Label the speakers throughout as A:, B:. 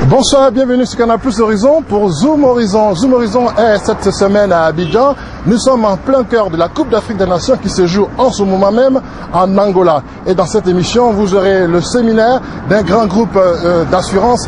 A: Bonsoir, bienvenue sur Canal Plus Horizon pour Zoom Horizon. Zoom Horizon est cette semaine à Abidjan. Nous sommes en plein cœur de la Coupe d'Afrique des Nations qui se joue en ce moment même en Angola. Et dans cette émission, vous aurez le séminaire d'un grand groupe d'assurance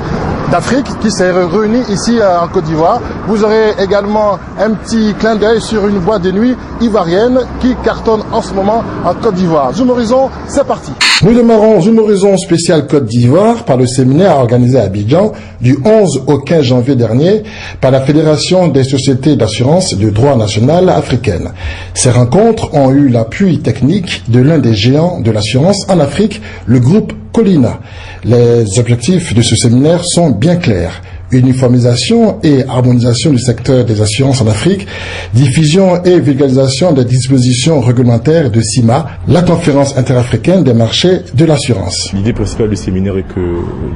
A: d'Afrique qui s'est réuni ici en Côte d'Ivoire. Vous aurez également un petit clin d'œil sur une boîte de nuit ivoirienne qui cartonne en ce moment en Côte d'Ivoire. Zoom Horizon, c'est parti. Nous démarrons Zoom Horizon spécial Côte d'Ivoire par le séminaire organisé à Abidjan du 11 au 15 janvier dernier par la Fédération des sociétés d'assurance de droit national africaine. Ces rencontres ont eu l'appui technique de l'un des géants de l'assurance en Afrique, le groupe Colina. Les objectifs de ce séminaire sont bien clairs. Uniformisation et harmonisation du secteur des assurances en Afrique, diffusion et vulgarisation des dispositions réglementaires de CIMA, la conférence interafricaine des marchés de l'assurance.
B: L'idée principale du séminaire est que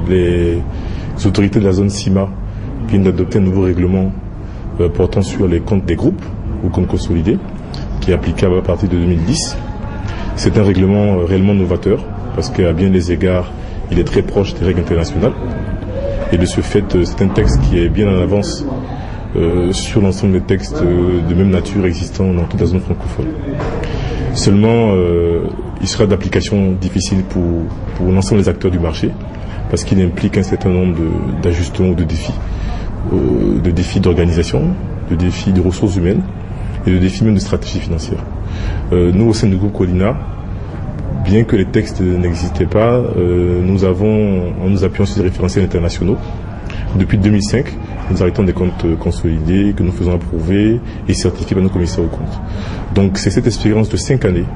B: les autorités de la zone CIMA viennent d'adopter un nouveau règlement portant sur les comptes des groupes ou comptes consolidés, qui est applicable à partir de 2010. C'est un règlement réellement novateur parce qu'à bien des égards, il est très proche des règles internationales. Et de ce fait, c'est un texte qui est bien en avance sur l'ensemble des textes de même nature existants dans toute la zone francophone. Seulement, il sera d'application difficile pour l'ensemble des acteurs du marché, parce qu'il implique un certain nombre d'ajustements ou de défis d'organisation, de défis de ressources humaines et de défis même de stratégie financière. Nous, au sein du groupe Colina, bien que les textes n'existaient pas, en nous appuyant sur des référentiels internationaux, depuis 2005, nous arrêtons des comptes consolidés que nous faisons approuver et certifier par nos commissaires aux comptes. Donc c'est cette expérience de 5 années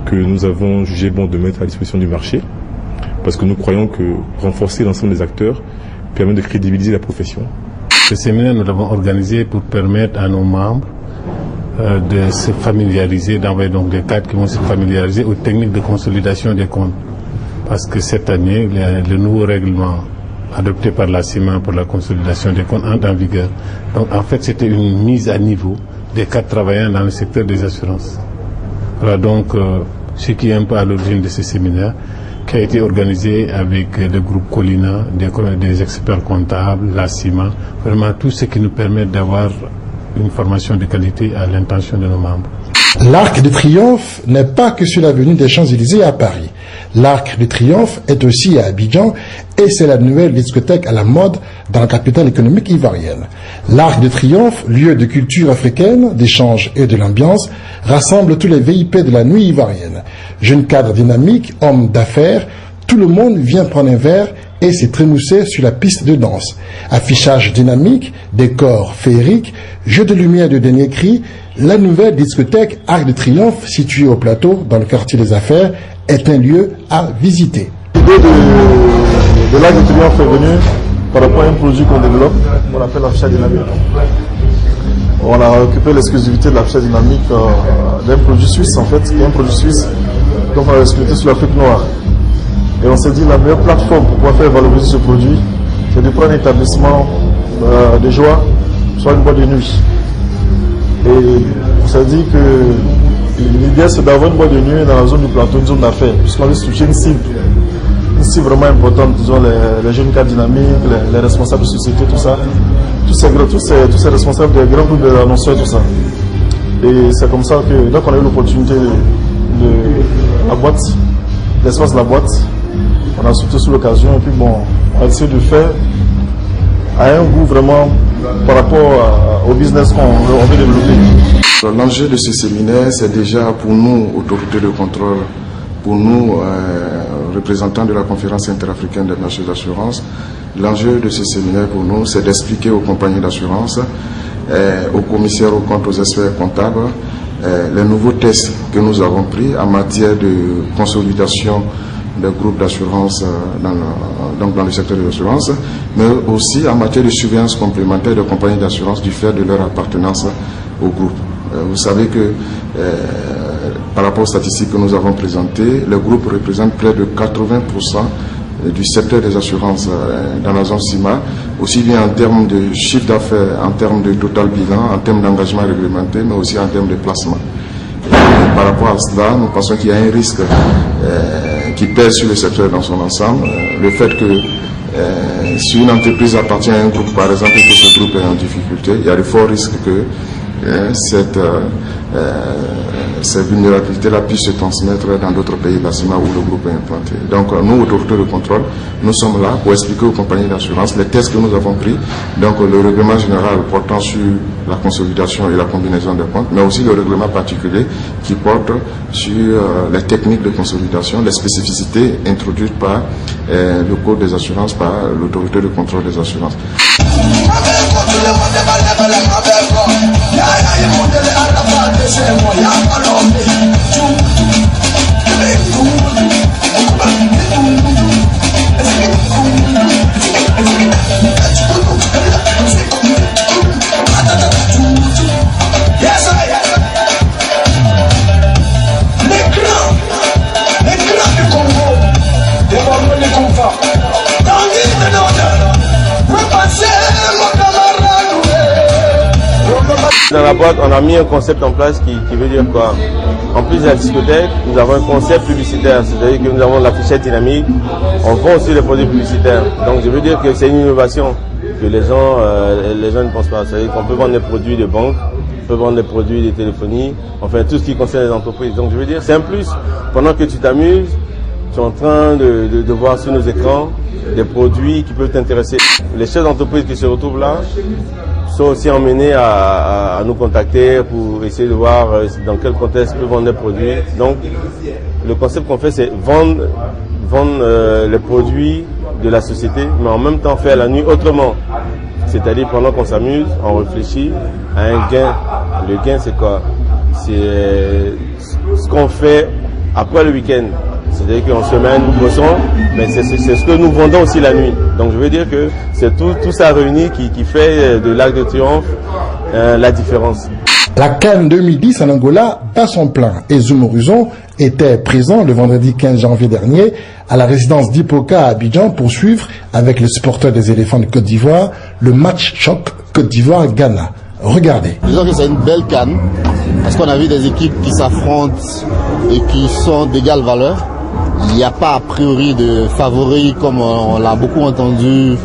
B: que nous avons jugé bon de mettre à disposition du marché, parce que nous croyons que renforcer l'ensemble des acteurs permet de crédibiliser la profession.
C: Ce séminaire, nous l'avons organisé pour permettre à nos membres de se familiariser, d'envoyer donc des cadres qui vont se familiariser aux techniques de consolidation des comptes. Parce que cette année, le nouveau règlement adopté par la CIMA pour la consolidation des comptes entre en vigueur. Donc en fait, c'était une mise à niveau des cadres travaillant dans le secteur des assurances. Voilà donc ce qui est un peu à l'origine de ce séminaire, qui a été organisé avec le groupe Colina, des experts comptables, la CIMA, vraiment tout ce qui nous permet d'avoir une formation de qualité à l'intention de nos membres.
A: L'Arc de Triomphe n'est pas que sur l'avenue des Champs-Élysées à Paris. L'Arc de Triomphe est aussi à Abidjan et c'est la nouvelle discothèque à la mode dans la capitale économique ivoirienne. L'Arc de Triomphe, lieu de culture africaine, d'échange et de l'ambiance, rassemble tous les VIP de la nuit ivoirienne. Jeunes cadres dynamiques, hommes d'affaires, tout le monde vient prendre un verre et s'est trémoussé sur la piste de danse. Affichage dynamique, décor féerique, jeu de lumière de dernier cri, la nouvelle discothèque Arc de Triomphe, située au plateau, dans le quartier des Affaires, est un lieu à visiter.
D: L'idée de l'Arc de Triomphe est venue par rapport à un produit qu'on développe, qu'on appelle l'affichage dynamique. On a occupé l'exclusivité de l'affichage dynamique d'un produit suisse, en fait, qui est un produit suisse, donc on a l'exclusivité sur l'Afrique noire. Et on s'est dit la meilleure plateforme pour pouvoir faire valoriser ce produit, c'est de prendre un établissement de joie, soit une boîte de nuit. Et on s'est dit que l'idée c'est d'avoir une boîte de nuit dans la zone du plateau, une zone d'affaires, puisqu'on veut toucher une cible vraiment importante, disons les jeunes cadres dynamiques, les responsables de société, tout ça, tous ces responsables des grands groupes d'annonceurs, tout ça. Et c'est comme ça que donc on a eu l'opportunité de la boîte, l'espace de la boîte. On a sauté sur l'occasion et puis bon, on a essayé de faire à un goût vraiment par rapport au business qu'on veut développer.
E: L'enjeu de ce séminaire, c'est déjà pour nous, autorités de contrôle, pour nous, représentants de la conférence interafricaine des marchés d'assurance, l'enjeu de ce séminaire pour nous, c'est d'expliquer aux compagnies d'assurance, aux commissaires aux comptes, aux experts comptables, les nouveaux tests que nous avons pris en matière de consolidation des groupes d'assurance dans le secteur de l'assurance, mais aussi en matière de surveillance complémentaire des compagnies d'assurance du fait de leur appartenance au groupe. Vous savez que par rapport aux statistiques que nous avons présentées, le groupe représente près de 80% du secteur des assurances dans la zone CIMA, aussi bien en termes de chiffre d'affaires, en termes de total bilan, en termes d'engagement réglementé, mais aussi en termes de placement. Et par rapport à cela, nous pensons qu'il y a un risque qui pèse sur le secteur dans son ensemble. Le fait que si une entreprise appartient à un groupe, par exemple, et que ce groupe est en difficulté, il y a de forts risques que ces vulnérabilités-là puissent se transmettre dans d'autres pays de la CIMA où le groupe est implanté. Donc nous, autorités de contrôle, nous sommes là pour expliquer aux compagnies d'assurance les tests que nous avons pris, donc le règlement général portant sur la consolidation et la combinaison des comptes, mais aussi le règlement particulier qui porte sur les techniques de consolidation, les spécificités introduites par le Code des assurances, par l'autorité de contrôle des assurances.
F: Dans la boîte, on a mis un concept en place qui veut dire quoi? En plus de la discothèque, nous avons un concept publicitaire, c'est-à-dire que nous avons l'affichette dynamique, on vend aussi les produits publicitaires. Donc je veux dire que c'est une innovation que les gens ne pensent pas. C'est-à-dire qu'on peut vendre des produits de banque, on peut vendre des produits de téléphonie, enfin tout ce qui concerne les entreprises. Donc je veux dire, c'est un plus. Pendant que tu t'amuses, tu es en train de voir sur nos écrans des produits qui peuvent t'intéresser. Les chefs d'entreprise qui se retrouvent là sont aussi emmenés à nous contacter pour essayer de voir dans quel contexte ils peuvent vendre des produits. Donc, le concept qu'on fait, c'est vendre les produits de la société, mais en même temps faire la nuit autrement. C'est-à-dire, pendant qu'on s'amuse, on réfléchit à un gain. Le gain, c'est quoi? C'est ce qu'on fait après le week-end. C'est-à-dire qu'en semaine, nous bossons, mais c'est ce que nous vendons aussi la nuit. Donc je veux dire que c'est tout ça réuni qui fait de l'Arc de Triomphe la différence.
A: La CAN 2010 en Angola bat son plein et Zoum Horizon était présent le vendredi 15 janvier dernier à la résidence d'Ipoka à Abidjan pour suivre avec les supporters des éléphants de Côte d'Ivoire le match choc Côte d'Ivoire-Ghana. Regardez.
G: Disons que c'est une belle CAN parce qu'on a vu des équipes qui s'affrontent et qui sont d'égale valeur. Il n'y a pas a priori de favoris comme on l'a beaucoup entendu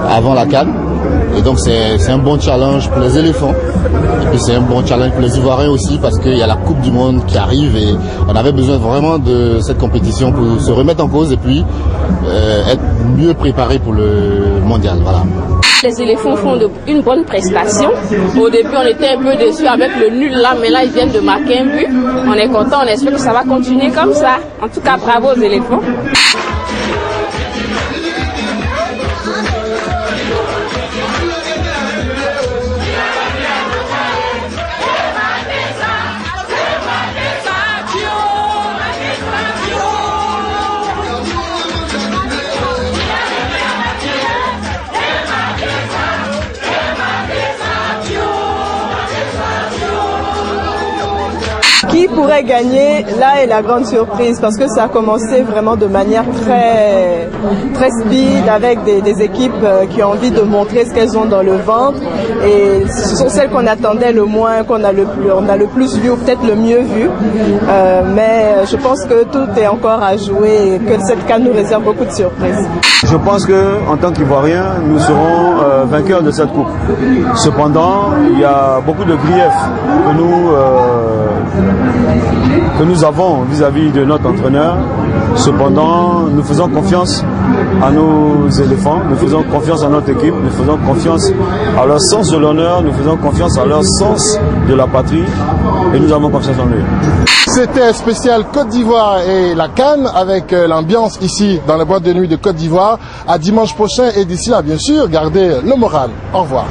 G: avant la CAN. Et donc c'est un bon challenge pour les éléphants. Et puis c'est un bon challenge pour les Ivoiriens aussi parce qu'il y a la Coupe du Monde qui arrive et on avait besoin vraiment de cette compétition pour se remettre en cause et puis être mieux préparé pour le mondial. Voilà.
H: Les éléphants font une bonne prestation. Au début, on était un peu déçus avec le nul là, mais là, ils viennent de marquer un but. On est content, on espère que ça va continuer comme ça. En tout cas, bravo aux éléphants.
I: Qui pourrait gagner? Là est la grande surprise parce que ça a commencé vraiment de manière très speed avec des équipes qui ont envie de montrer ce qu'elles ont dans le ventre et ce sont celles qu'on attendait le moins, on a le plus vu ou peut-être le mieux vu. Mais je pense que tout est encore à jouer et que cette CAN nous réserve beaucoup de surprises.
J: Je pense qu'en tant qu'Ivoiriens, nous serons vainqueurs de cette coupe. Cependant, il y a beaucoup de griefs que nous avons vis-à-vis de notre entraîneur. Cependant, nous faisons confiance à nos éléphants, nous faisons confiance à notre équipe, nous faisons confiance à leur sens de l'honneur, nous faisons confiance à leur sens de la patrie et nous avons confiance en eux.
A: C'était spécial Côte d'Ivoire et la CAN avec l'ambiance ici dans la boîte de nuit de Côte d'Ivoire. À dimanche prochain et d'ici là, bien sûr, gardez le moral. Au revoir.